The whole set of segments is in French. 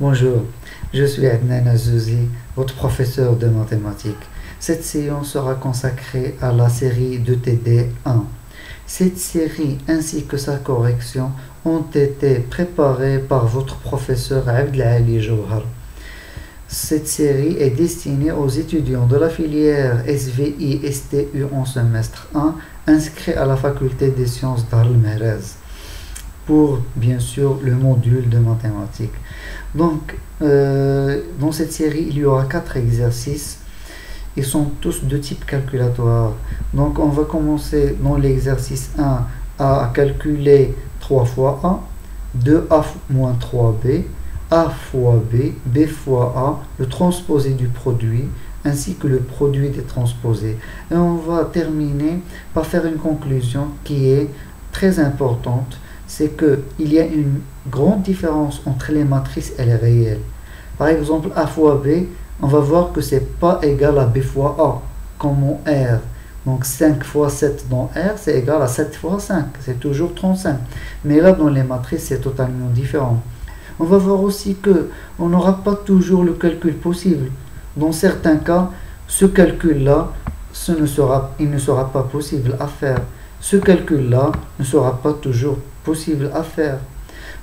Bonjour, je suis Adnan Azouzi, votre professeur de mathématiques. Cette séance sera consacrée à la série de TD1. Cette série ainsi que sa correction ont été préparées par votre professeur Abdelali Jouhar. Cette série est destinée aux étudiants de la filière SVI-STU en semestre 1 inscrits à la faculté des sciences Dar el Mehrez pour bien sûr le module de mathématiques. Donc dans cette série il y aura 4 exercices. Ils sont tous de type calculatoire. Donc on va commencer dans l'exercice 1 à calculer 3 fois A, 2A moins 3B, A fois B, B fois A, le transposé du produit, ainsi que le produit des transposés. Et on va terminer par faire une conclusion qui est très importante, c'est qu'il y a une grande différence entre les matrices et les réels. Par exemple, A fois B, on va voir que c'est pas égal à B fois A, comme en R. Donc 5 fois 7 dans R, c'est égal à 7 fois 5, c'est toujours 35. Mais là, dans les matrices, c'est totalement différent. On va voir aussi qu'on n'aura pas toujours le calcul possible. Dans certains cas, ce calcul-là, il ne sera pas possible à faire. Ce calcul-là ne sera pas toujours possible à faire.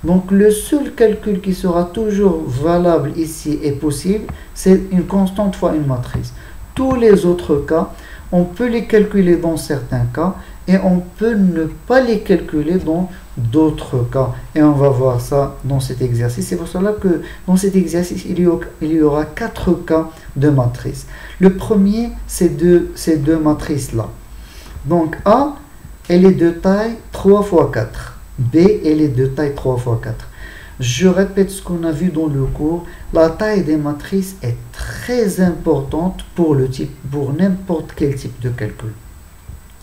Donc le seul calcul qui sera toujours valable ici et possible, c'est une constante fois une matrice. Tous les autres cas, on peut les calculer dans certains cas et on peut ne pas les calculer dans d'autres cas. Et on va voir ça dans cet exercice. C'est pour cela que dans cet exercice, il y aura 4 cas de matrices. Le premier, c'est ces deux matrices-là. Donc A, elle est de taille 3 fois 4. B, elle est de taille 3 fois 4. Je répète ce qu'on a vu dans le cours. La taille des matrices est très importante pour n'importe quel type de calcul.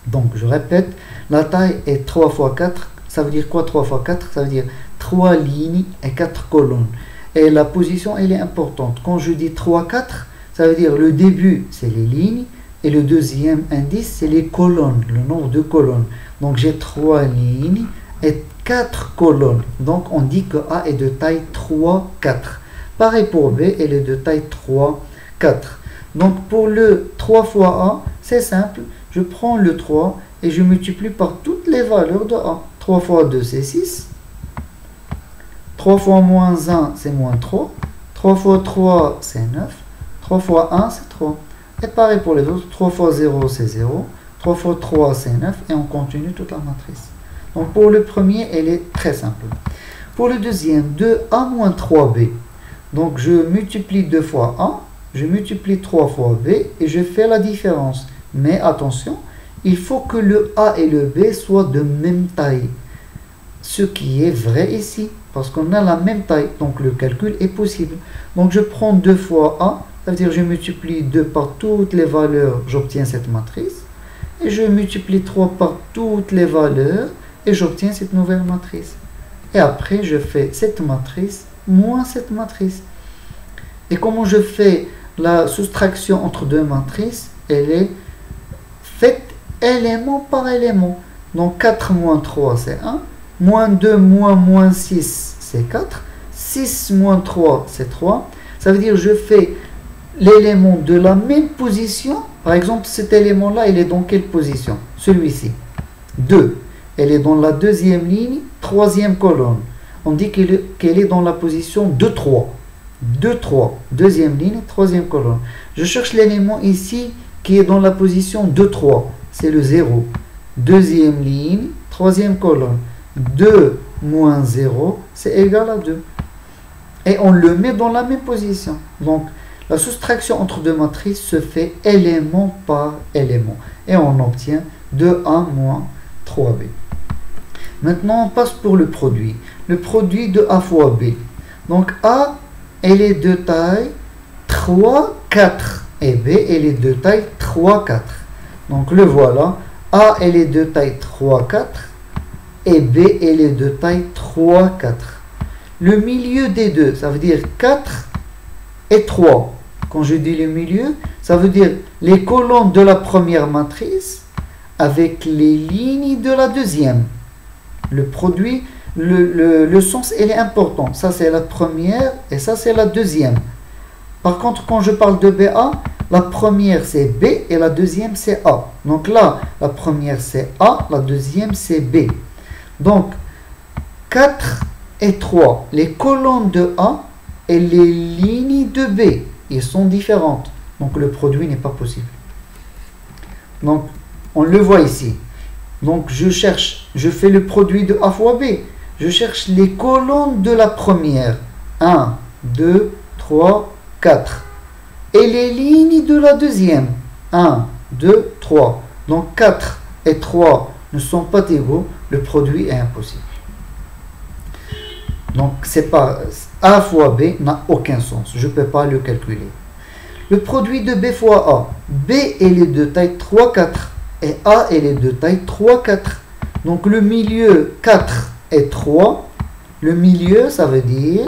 Donc, je répète, la taille est 3 fois 4. Ça veut dire quoi 3 fois 4? Ça veut dire 3 lignes et 4 colonnes. Et la position, elle est importante. Quand je dis 3, 4, ça veut dire le début, c'est les lignes. Et le deuxième indice, c'est les colonnes, le nombre de colonnes. Donc, j'ai 3 lignes et 4 colonnes. Donc on dit que A est de taille 3, 4. Pareil pour B, elle est de taille 3, 4. Donc pour le 3 fois A, c'est simple. Je prends le 3 et je multiplie par toutes les valeurs de A. 3 fois 2, c'est 6. 3 fois moins 1, c'est moins 3. 3 fois 3, c'est 9. 3 fois 1, c'est 3. Et pareil pour les autres. 3 fois 0, c'est 0. 3 fois 3, c'est 9. Et on continue toute la matrice. Donc pour le premier, elle est très simple. Pour le deuxième, 2A moins 3B. Donc je multiplie 2 fois A, je multiplie 3 fois B et je fais la différence. Mais attention, il faut que le A et le B soient de même taille. Ce qui est vrai ici, parce qu'on a la même taille, donc le calcul est possible. Donc je prends 2 fois A, ça veut dire je multiplie 2 par toutes les valeurs, j'obtiens cette matrice. Et je multiplie 3 par toutes les valeurs, et j'obtiens cette nouvelle matrice. Et après, je fais cette matrice moins cette matrice. Et comment je fais la soustraction entre deux matrices? Elle est faite élément par élément. Donc 4 moins 3, c'est 1. Moins 2 moins 6, c'est 4. 6 moins 3, c'est 3. Ça veut dire que je fais l'élément de la même position. Par exemple, cet élément-là, il est dans quelle position? Celui-ci. 2. Elle est dans la deuxième ligne, troisième colonne. On dit qu'elle est dans la position 2, 3. 2, 3. Deuxième ligne, troisième colonne. Je cherche l'élément ici qui est dans la position 2, 3. C'est le 0. Deuxième ligne, troisième colonne. 2 moins 0, c'est égal à 2. Et on le met dans la même position. Donc, la soustraction entre deux matrices se fait élément par élément. Et on obtient 2A moins 3B. Maintenant, on passe pour le produit. Le produit de A fois B. Donc, A, elle est de taille 3, 4. Et B, elle est de taille 3, 4. Donc, le voilà. A, elle est de taille 3, 4. Et B, elle est de taille 3, 4. Le milieu des deux, ça veut dire 4 et 3. Quand je dis le milieu, ça veut dire les colonnes de la première matrice avec les lignes de la deuxième. Le produit le sens il est important. Ça c'est la première et ça c'est la deuxième. Par contre, quand je parle de BA, la première c'est B et la deuxième c'est A. Donc là, la première c'est A, la deuxième c'est B. Donc 4 et 3, les colonnes de A et les lignes de B, ils sont différentes. Donc le produit n'est pas possible. Donc on le voit ici. Donc je fais le produit de A fois B. Je cherche les colonnes de la première. 1, 2, 3, 4. Et les lignes de la deuxième. 1, 2, 3. Donc 4 et 3 ne sont pas égaux. Le produit est impossible. Donc c'est pas A fois B n'a aucun sens. Je ne peux pas le calculer. Le produit de B fois A. B est de taille 3, 4. Et A est de taille 3, 4. Donc le milieu 4 et 3. Le milieu, ça veut dire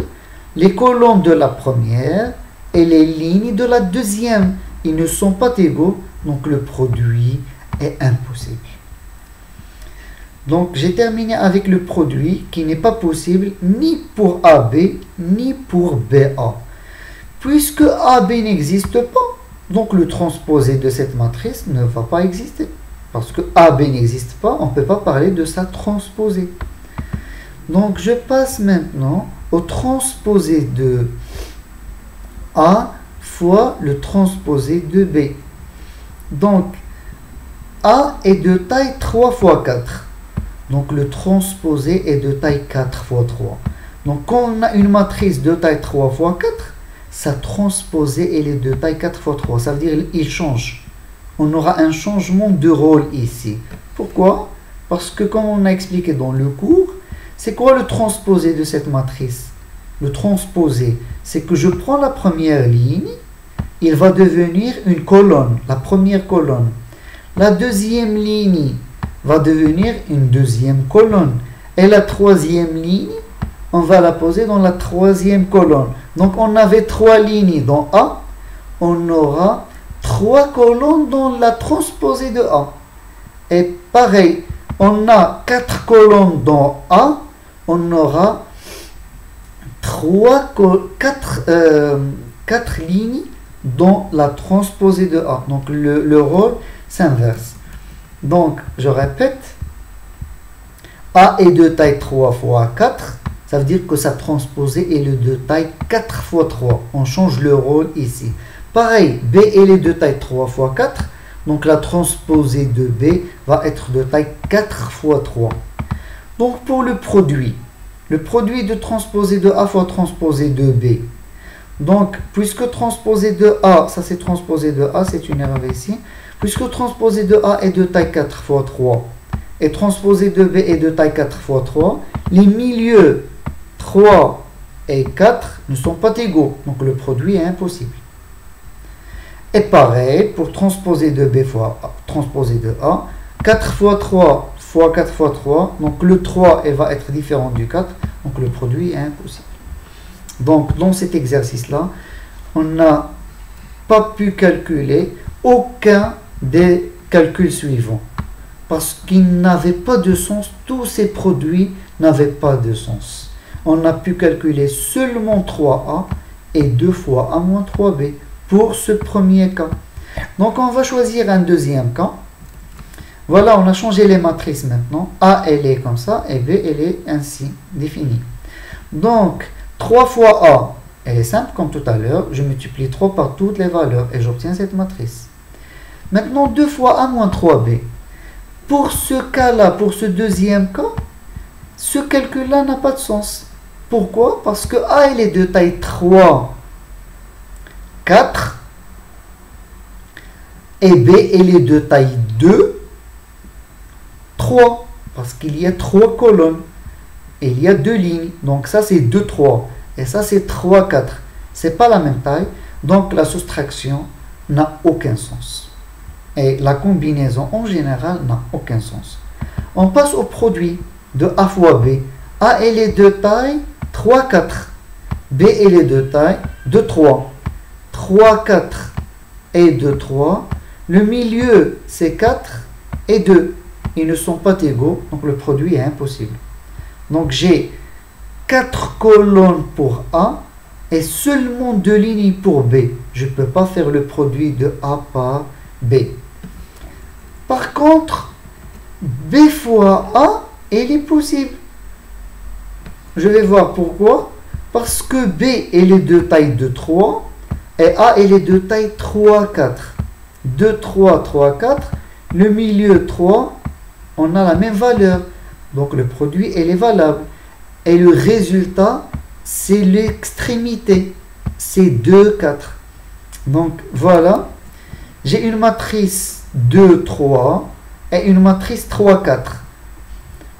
les colonnes de la première et les lignes de la deuxième. Ils ne sont pas égaux. Donc le produit est impossible. Donc j'ai terminé avec le produit qui n'est pas possible ni pour AB ni pour BA. Puisque AB n'existe pas, donc le transposé de cette matrice ne va pas exister. Parce que AB n'existe pas, on ne peut pas parler de sa transposée. Donc je passe maintenant au transposé de A fois le transposé de B. Donc A est de taille 3 fois 4. Donc le transposé est de taille 4 fois 3. Donc quand on a une matrice de taille 3 fois 4, sa transposée elle est de taille 4 fois 3. Ça veut dire qu'il change. On aura un changement de rôle ici. Pourquoi? Parce que comme on a expliqué dans le cours, c'est quoi le transposé de cette matrice? Le transposé, c'est que je prends la première ligne, il va devenir une colonne, la première colonne. La deuxième ligne va devenir une deuxième colonne. Et la troisième ligne, on va la poser dans la troisième colonne. Donc on avait 3 lignes dans A, on aura 3 colonnes dans la transposée de A. Et pareil, on a 4 colonnes dans A, on aura 4 lignes dans la transposée de A. Donc le rôle s'inverse. Donc je répète, A est de taille 3 fois 4, ça veut dire que sa transposée est de taille 4 fois 3. On change le rôle ici. Pareil, B est de taille 3 fois 4, donc la transposée de B va être de taille 4 fois 3. Donc pour le produit de transposé de A fois transposé de B. Donc, puisque transposé de A, ça c'est transposé de A, c'est une erreur ici. Puisque transposé de A est de taille 4 fois 3 et transposé de B est de taille 4 fois 3, les milieux 3 et 4 ne sont pas égaux. Donc le produit est impossible. Et pareil, pour transposer de B fois A, transposer de A, 4 fois 3 fois 4 fois 3, donc le 3 elle va être différent du 4, donc le produit est impossible. Donc dans cet exercice-là, on n'a pas pu calculer aucun des calculs suivants, parce qu'ils n'avaient pas de sens, tous ces produits n'avaient pas de sens. On a pu calculer seulement 3A et 2 fois A moins 3B pour ce premier cas. Donc on va choisir un deuxième cas. Voilà, on a changé les matrices maintenant. A, elle est comme ça, et B, elle est ainsi définie. Donc, 3 fois A, elle est simple comme tout à l'heure. Je multiplie 3 par toutes les valeurs et j'obtiens cette matrice. Maintenant, 2 fois A moins 3B. Pour ce cas-là, pour ce deuxième cas, ce calcul-là n'a pas de sens. Pourquoi? Parce que A, elle est de taille 3, 4. Et B, elle est de taille 2, 3, parce qu'il y a 3 colonnes et il y a 2 lignes. Donc ça c'est 2, 3 et ça c'est 3, 4. C'est pas la même taille, donc la soustraction n'a aucun sens. Et la combinaison en général n'a aucun sens. On passe au produit de A fois B. A elle est de taille 3, 4. B elle est de taille 2, 3. 3, 4 et 2, 3. Le milieu c'est 4 et 2. Ils ne sont pas égaux, donc le produit est impossible. Donc j'ai 4 colonnes pour A et seulement 2 lignes pour B. Je ne peux pas faire le produit de A par B. Par contre, B fois A, il est possible. Je vais voir pourquoi. Parce que B est de taille de 3 et A est de taille 3, 4. 2, 3, 3, 4. Le milieu 3, on a la même valeur. Donc le produit, il est valable. Et le résultat, c'est l'extrémité. C'est 2, 4. Donc voilà. J'ai une matrice 2, 3 et une matrice 3, 4.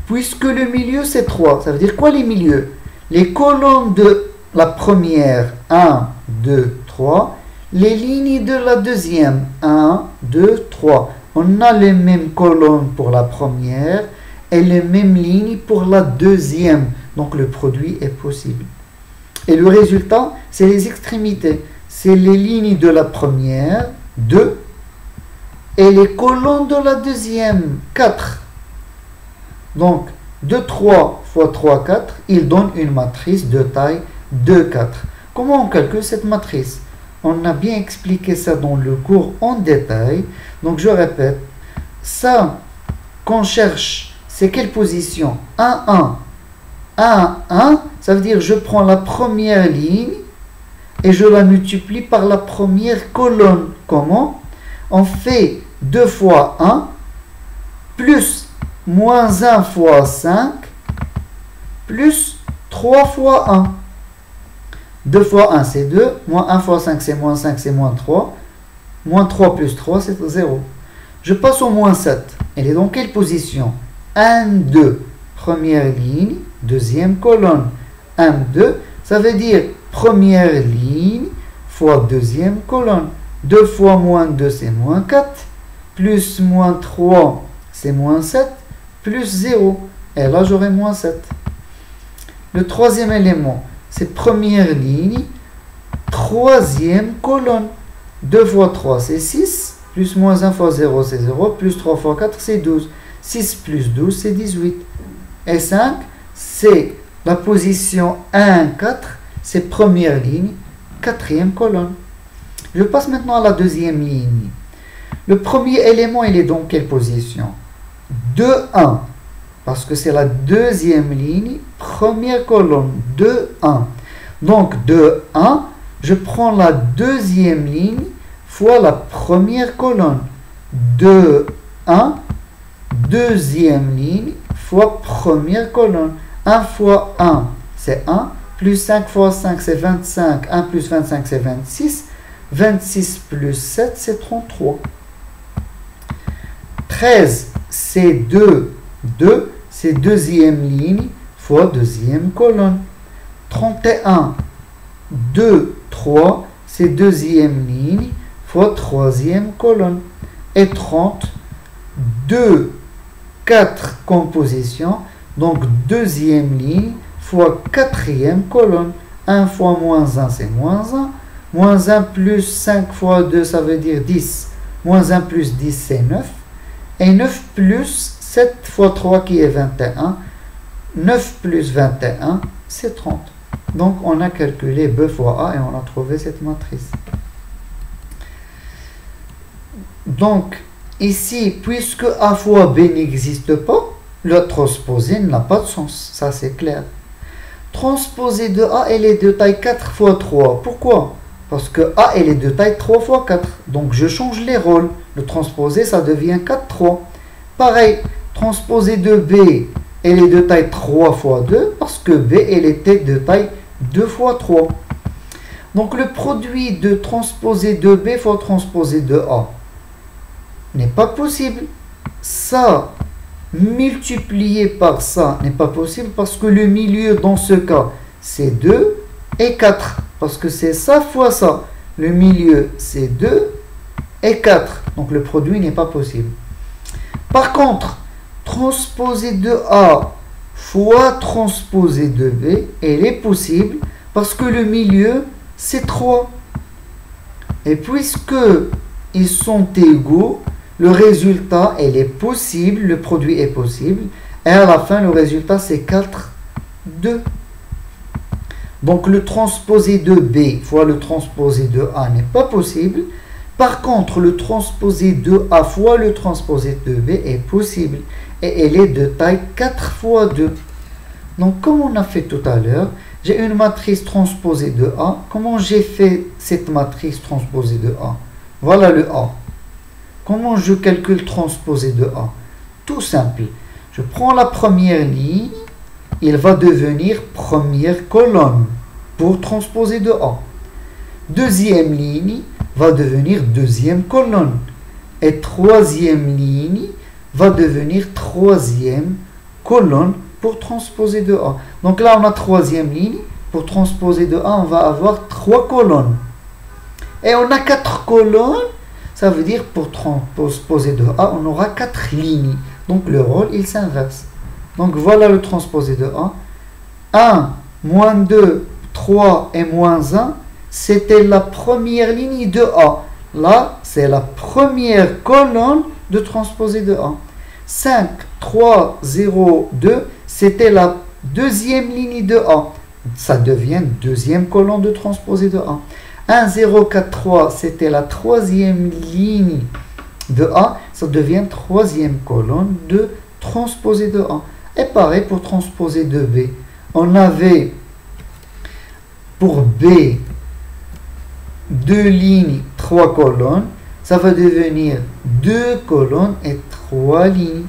Puisque le milieu, c'est 3. Ça veut dire quoi les milieux? Les colonnes de la première, 1, 2, 3. Les lignes de la deuxième, 1, 2, 3. On a les mêmes colonnes pour la première et les mêmes lignes pour la deuxième. Donc le produit est possible. Et le résultat, c'est les extrémités. C'est les lignes de la première, 2. Et les colonnes de la deuxième, 4. Donc 2, 3 fois 3, 4, il donne une matrice de taille 2, 4. Comment on calcule cette matrice? On a bien expliqué ça dans le cours en détail. Donc je répète, ça qu'on cherche, c'est quelle position? 1, 1. 1, 1, ça veut dire je prends la première ligne et je la multiplie par la première colonne. Comment? On fait 2 fois 1 plus moins 1 fois 5 plus 3 fois 1. 2 fois 1 c'est 2, moins 1 fois 5 c'est moins 5, c'est moins 3. Moins 3 plus 3 c'est 0. Je passe au moins 7. Elle est dans quelle position? 1, 2, première ligne, deuxième colonne. 1, 2, ça veut dire première ligne fois deuxième colonne. 2 fois moins 2 c'est moins 4, plus moins 3 c'est moins 7, plus 0. Et là j'aurai moins 7. Le troisième élément, c'est première ligne, troisième colonne. 2 fois 3 c'est 6, plus moins 1 fois 0 c'est 0, plus 3 fois 4 c'est 12. 6 plus 12 c'est 18. Et 5, c'est la position 1, 4, c'est première ligne, quatrième colonne. Je passe maintenant à la deuxième ligne. Le premier élément, il est dans quelle position? 2, 1. Parce que c'est la deuxième ligne, première colonne. 2, 1. Donc 2, 1, je prends la deuxième ligne fois la première colonne. 2, 1, deuxième ligne fois première colonne. 1 fois 1, c'est 1. Plus 5 fois 5, c'est 25. 1 plus 25, c'est 26. 26 plus 7, c'est 33. 13, c'est 2. 2, c'est deuxième ligne fois deuxième colonne. 31, 2, 3, c'est deuxième ligne fois troisième colonne. Et 30, 2, 4 compositions. Donc deuxième ligne fois quatrième colonne. 1 fois moins 1, c'est moins 1. Moins 1 plus 5 fois 2, ça veut dire 10. Moins 1 plus 10, c'est 9. Et 9 plus 7 fois 3 qui est 21. 9 plus 21, c'est 30. Donc on a calculé B fois A et on a trouvé cette matrice. Donc ici, puisque A fois B n'existe pas, le transposé n'a pas de sens. Ça c'est clair. Transposé de A, elle est de taille 4 fois 3. Pourquoi? Parce que A, elle est de taille 3 fois 4. Donc je change les rôles. Le transposé, ça devient 4, 3. Pareil, transposé de B, elle est de taille 3 fois 2. Parce que B, elle était de taille 2 fois 3. Donc le produit de transposé de B fois transposé de A n'est pas possible. Ça, multiplié par ça, n'est pas possible parce que le milieu dans ce cas, c'est 2 et 4. Parce que c'est ça fois ça. Le milieu, c'est 2 et 4. Donc le produit n'est pas possible. Par contre, transposé de A fois transposé de B, elle est possible parce que le milieu, c'est 3. Et puisque ils sont égaux, le résultat, elle est possible, le produit est possible. Et à la fin, le résultat, c'est 4, 2. Donc le transposé de B fois le transposé de A n'est pas possible. Par contre, le transposé de A fois le transposé de B est possible. Et elle est de taille 4 fois 2. Donc comme on a fait tout à l'heure, j'ai une matrice transposée de A. Comment j'ai fait cette matrice transposée de A? Voilà le A. Comment je calcule transposé de A? Tout simple. Je prends la première ligne, il va devenir première colonne pour transposer de A. Deuxième ligne va devenir deuxième colonne. Et troisième ligne va devenir troisième colonne pour transposer de A. Donc là, on a troisième ligne. Pour transposer de A, on va avoir 3 colonnes. Et on a 4 colonnes. Ça veut dire pour transposer de A, on aura 4 lignes. Donc le rôle, il s'inverse. Donc voilà le transposé de A. 1, moins 2, 3 et moins 1, c'était la première ligne de A. Là, c'est la première colonne de transposé de A. 5, 3, 0, 2, c'était la deuxième ligne de A. Ça devient deuxième colonne de transposé de A. 1, 0, 4, 3, c'était la troisième ligne de A. Ça devient troisième colonne de transposé de A. Et pareil pour transposé de B. On avait pour B 2 lignes, 3 colonnes. Ça va devenir 2 colonnes et 3 lignes.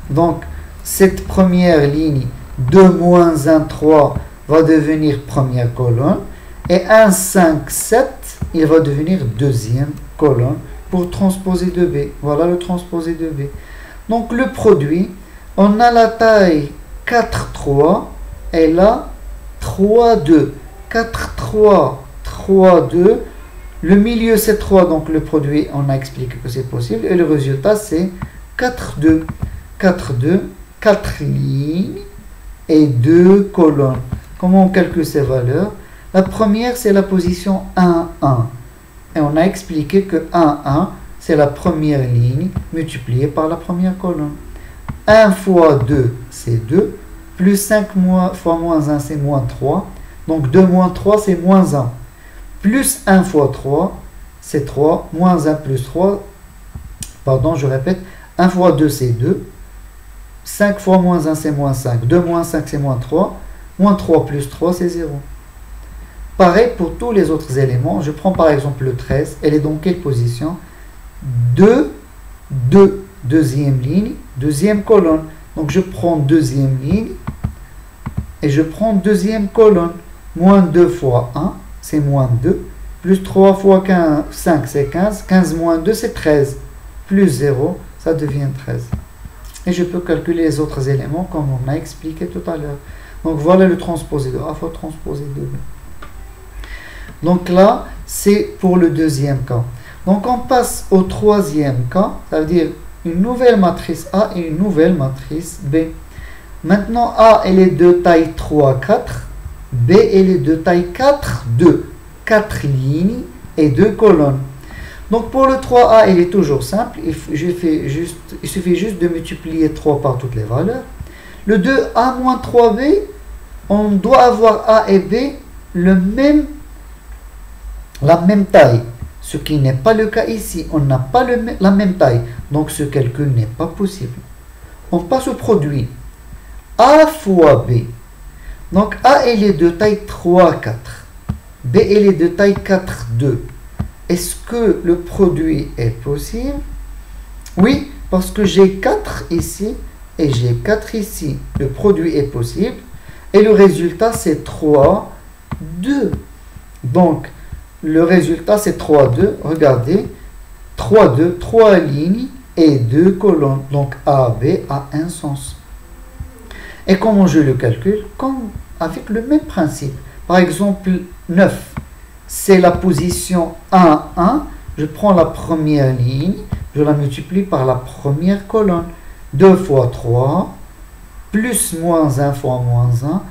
Donc, cette première ligne, 2 moins 1, 3, va devenir première colonne. Et 1, 5, 7, il va devenir deuxième colonne pour transposer de B. Voilà le transposé de B. Donc, le produit, on a la taille 4, 3 et là, 3, 2. 4, 3, 3, 2. Le milieu, c'est 3, donc le produit, on a expliqué que c'est possible. Et le résultat, c'est 4, 2. 4, 2, 4 lignes et 2 colonnes. Comment on calcule ces valeurs? La première, c'est la position 1, 1. Et on a expliqué que 1, 1, c'est la première ligne multipliée par la première colonne. 1 fois 2, c'est 2. Plus 5 fois moins 1, c'est moins 3. Donc 2 moins 3, c'est moins 1. Plus 1 fois 3, c'est 3. Moins 1 plus 3, pardon, je répète, 1 fois 2, c'est 2. 5 fois moins 1, c'est moins 5. 2 moins 5, c'est moins 3. Moins 3 plus 3, c'est 0. Pareil pour tous les autres éléments. Je prends par exemple le 13. Elle est dans quelle position? 2, 2. Deuxième ligne, deuxième colonne. Donc je prends deuxième ligne et je prends deuxième colonne. Moins 2 fois 1, c'est moins 2. Plus 3 fois 15, 5, c'est 15. 15 moins 2, c'est 13. Plus 0, ça devient 13. Et je peux calculer les autres éléments comme on a expliqué tout à l'heure. Donc voilà le transposé de A fois transposé de B. Donc là, c'est pour le deuxième cas. Donc on passe au troisième cas, ça veut dire une nouvelle matrice A et une nouvelle matrice B. Maintenant, A, elle est de taille 3, 4. B, elle est de taille 4, 2. 4 lignes et 2 colonnes. Donc pour le 3A, il est toujours simple. Il suffit juste de multiplier 3 par toutes les valeurs. Le 2A moins 3B, on doit avoir A et B la même taille. Ce qui n'est pas le cas ici. On n'a pas la même taille. Donc ce calcul n'est pas possible. On passe au produit. A fois B. Donc A, elle est de taille 3, 4. B, elle est de taille 4, 2. Est-ce que le produit est possible? Oui, parce que j'ai 4 ici et j'ai 4 ici. Le produit est possible. Et le résultat, c'est 3, 2. Donc, le résultat, c'est 3, 2. Regardez, 3, 2, 3 lignes et 2 colonnes. Donc, A, B a un sens. Et comment je le calcule? Comme avec le même principe. Par exemple, 9. C'est la position 1, 1. Je prends la première ligne, je la multiplie par la première colonne. 2 fois 3, plus moins 1 fois moins 1,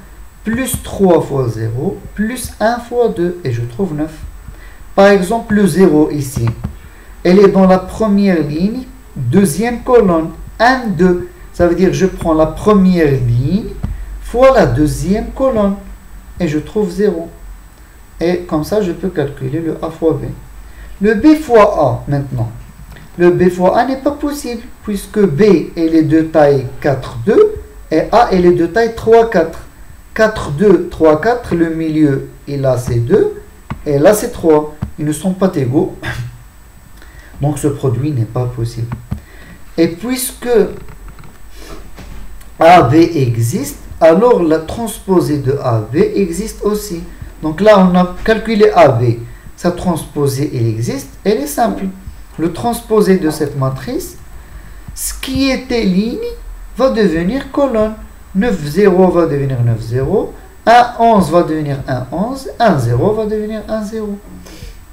plus 3 fois 0, plus 1 fois 2, et je trouve 9. Par exemple, le 0 ici, elle est dans la première ligne, deuxième colonne, 1, 2. Ça veut dire que je prends la première ligne fois la deuxième colonne. Et je trouve 0. Et comme ça, je peux calculer le A fois B. Le B fois A, maintenant. Le B fois A n'est pas possible, puisque B elle est de taille 4, 2, et A elle est de taille 3, 4. 4, 2, 3, 4, le milieu, et là c'est 2, et là c'est 3. Ils ne sont pas égaux. Donc ce produit n'est pas possible. Et puisque AB existe, alors la transposée de AB existe aussi. Donc là, on a calculé AB. Sa transposée, elle existe. Elle est simple. Le transposé de cette matrice, ce qui était ligne, va devenir colonne. 9, 0 va devenir 9, 0. 1, 11 va devenir 1, 11. 1, 0 va devenir 1, 0.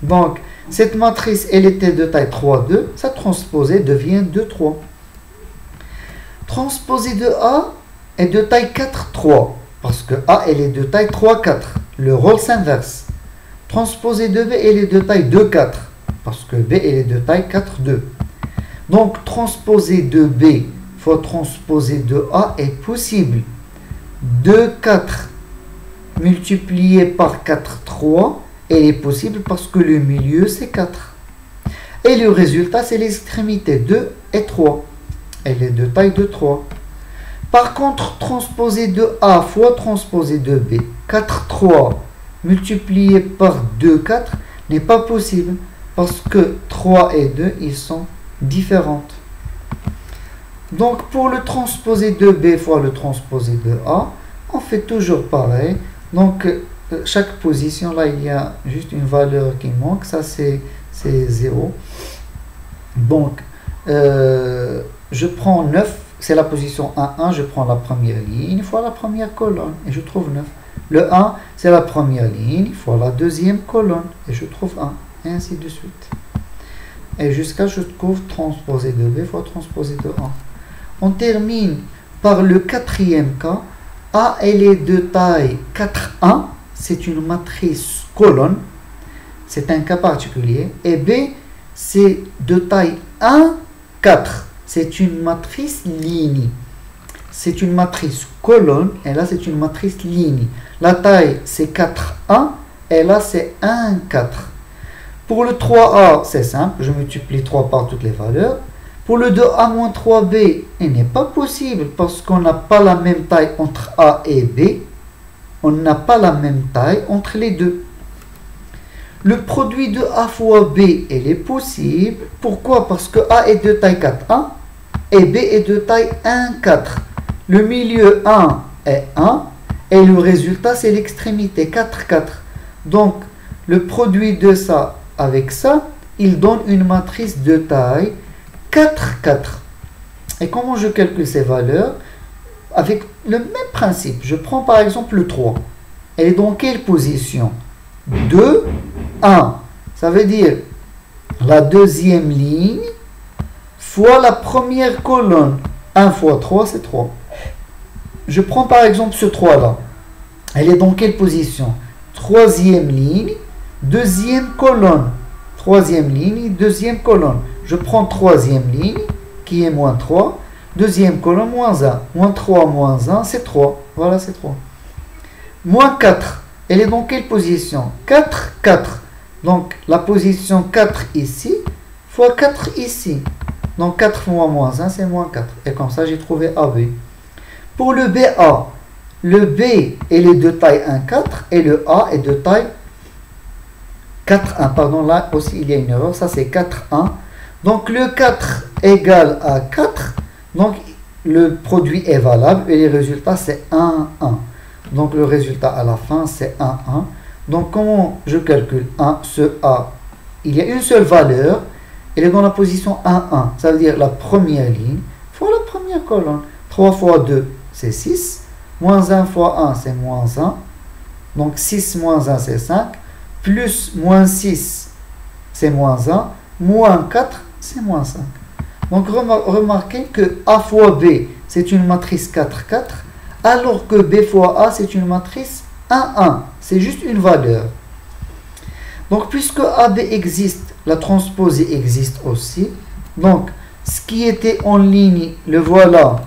Donc, cette matrice, elle était de taille 3, 2. Sa transposée devient 2, 3. Transposée de A est de taille 4, 3. Parce que A, elle est de taille 3, 4. Le rôle s'inverse. Transposée de B, elle est de taille 2, 4. Parce que B, elle est de taille 4, 2. Donc, transposée de B fois transposée de A est possible. 2, 4 multiplié par 4, 3. Elle est possible parce que le milieu, c'est 4. Et le résultat, c'est l'extrémité 2 et 3. Elle est de taille de 3. Par contre, transposée de A fois transposée de B, 4, 3 multiplié par 2, 4 n'est pas possible parce que 3 et 2, ils sont différentes. Donc, pour le transposé de B fois le transposé de A, on fait toujours pareil. Donc, chaque position, là, il y a juste une valeur qui manque. Ça, c'est 0. Donc, je prends 9. C'est la position 1, 1. Je prends la première ligne fois la première colonne. Et je trouve 9. Le 1, c'est la première ligne fois la deuxième colonne. Et je trouve 1. Et ainsi de suite. Et jusqu'à je trouve transposé de B fois transposé de A. On termine par le quatrième cas. A, elle est de taille 4, 1. C'est une matrice colonne. C'est un cas particulier. Et B, c'est de taille 1, 4. C'est une matrice ligne. C'est une matrice colonne. Et là, c'est une matrice ligne. La taille, c'est 4, 1. Et là, c'est 1, 4. Pour le 3A, c'est simple. Je multiplie 3 par toutes les valeurs. Pour le 2A moins 3B, il n'est pas possible parce qu'on n'a pas la même taille entre A et B. On n'a pas la même taille entre les deux. Le produit de A fois B, il est possible. Pourquoi? Parce que A est de taille 4, 1 et B est de taille 1, 4. Le milieu 1 est 1 et le résultat, c'est l'extrémité 4, 4. Donc, le produit de ça avec ça, il donne une matrice de taille 4, 4. Et comment je calcule ces valeurs? Avec le même principe. Je prends par exemple le 3. Elle est dans quelle position? 2, 1. Ça veut dire la deuxième ligne fois la première colonne. 1 fois 3, c'est 3. Je prends par exemple ce 3 là. Elle est dans quelle position? Troisième ligne, deuxième colonne. Troisième ligne, deuxième colonne. Je prends troisième ligne, qui est moins 3. Deuxième colonne, moins 1. Moins 3, moins 1, c'est 3. Voilà, c'est 3. Moins 4. Elle est dans quelle position? 4, 4. Donc, la position 4 ici, fois 4 ici. Donc, 4 fois moins 1, c'est moins 4. Et comme ça, j'ai trouvé AB. Pour le BA, le B, elle est de taille 1, 4. Et le A est de taille 4, 1. Pardon, là aussi, il y a une erreur. Ça, c'est 4, 1. Donc, le 4 égale à 4. Donc, le produit est valable. Et le résultat, c'est 1, 1. Donc, le résultat à la fin, c'est 1, 1. Donc, comment je calcule 1, ce A? Il y a une seule valeur. Elle est dans la position 1, 1. Ça veut dire la première ligne fois la première colonne. 3 fois 2, c'est 6. Moins 1 fois 1, c'est moins 1. Donc, 6 moins 1, c'est 5. Plus moins 6, c'est moins 1. Moins 4, c'est moins 5. Donc, remarquez que A fois B, c'est une matrice 4, 4. Alors que B fois A, c'est une matrice 1, 1. C'est juste une valeur. Donc, puisque AB existe, la transposée existe aussi. Donc, ce qui était en ligne, le voilà.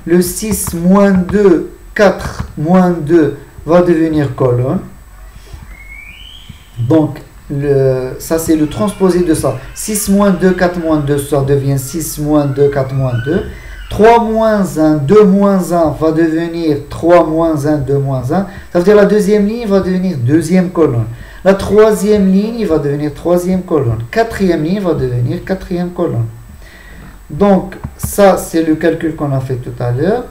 Le 6 moins 2 4 moins 2 va devenir colonne. Donc, ça c'est le transposé de ça. 6 moins 2, 4 moins 2, ça devient 6 moins 2, 4 moins 2. 3 moins 1, 2 moins 1 va devenir 3 moins 1, 2 moins 1. Ça veut dire la deuxième ligne va devenir deuxième colonne. La troisième ligne va devenir troisième colonne. Quatrième ligne va devenir quatrième colonne. Donc, ça c'est le calcul qu'on a fait tout à l'heure.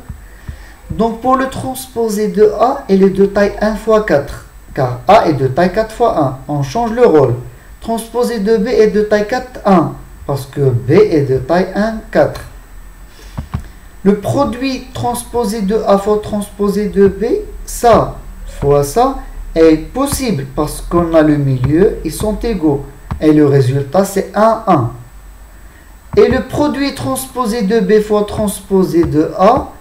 Donc, pour le transposé de A, il est de taille 1 fois 4. Car A est de taille 4 fois 1. On change le rôle. Transposé de B est de taille 4, 1. Parce que B est de taille 1, 4. Le produit transposé de A fois transposé de B, ça fois ça, est possible parce qu'on a le milieu, ils sont égaux. Et le résultat, c'est 1, 1. Et le produit transposé de B fois transposé de A,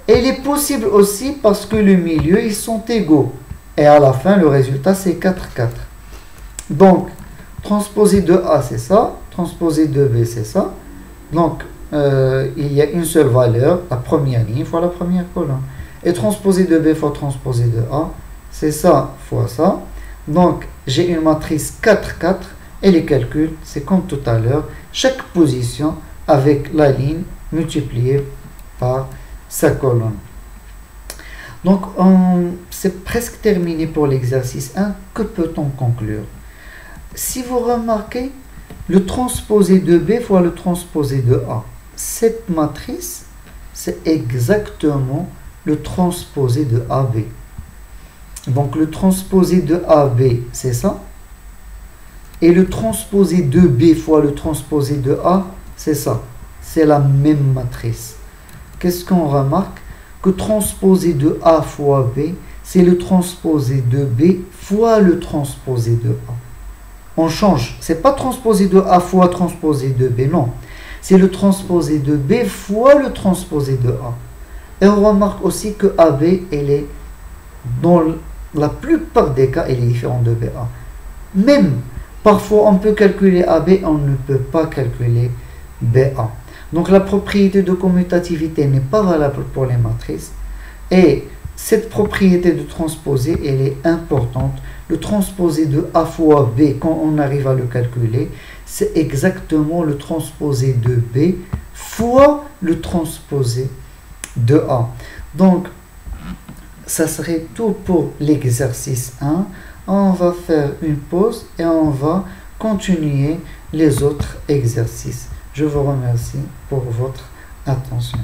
il est possible aussi parce que le milieu, ils sont égaux. Et à la fin, le résultat, c'est 4, 4. Donc, transposé de A, c'est ça. Transposé de B, c'est ça. Donc, il y a une seule valeur, la première ligne fois la première colonne. Et transposé de B fois transposé de A, c'est ça fois ça. Donc, j'ai une matrice 4, 4. Et les calculs, c'est comme tout à l'heure. Chaque position avec la ligne multipliée par sa colonne. Donc, c'est presque terminé pour l'exercice 1. Que peut-on conclure? Si vous remarquez, le transposé de B fois le transposé de A. Cette matrice, c'est exactement le transposé de AB. Donc, le transposé de AB, c'est ça. Et le transposé de B fois le transposé de A, c'est ça. C'est la même matrice. Qu'est-ce qu'on remarque? Que transposé de A fois B, c'est le transposé de B fois le transposé de A. On change. C'est pas transposé de A fois transposé de B, non. C'est le transposé de B fois le transposé de A. Et on remarque aussi que AB, elle est, dans la plupart des cas, elle est différente de BA. Même, parfois, on peut calculer AB, on ne peut pas calculer BA. Donc, la propriété de commutativité n'est pas valable pour les matrices. Et cette propriété de transposé, elle est importante. Le transposé de A fois B, quand on arrive à le calculer, c'est exactement le transposé de B fois le transposé de A. Donc, ça serait tout pour l'exercice 1. On va faire une pause et on va continuer les autres exercices. Je vous remercie pour votre attention.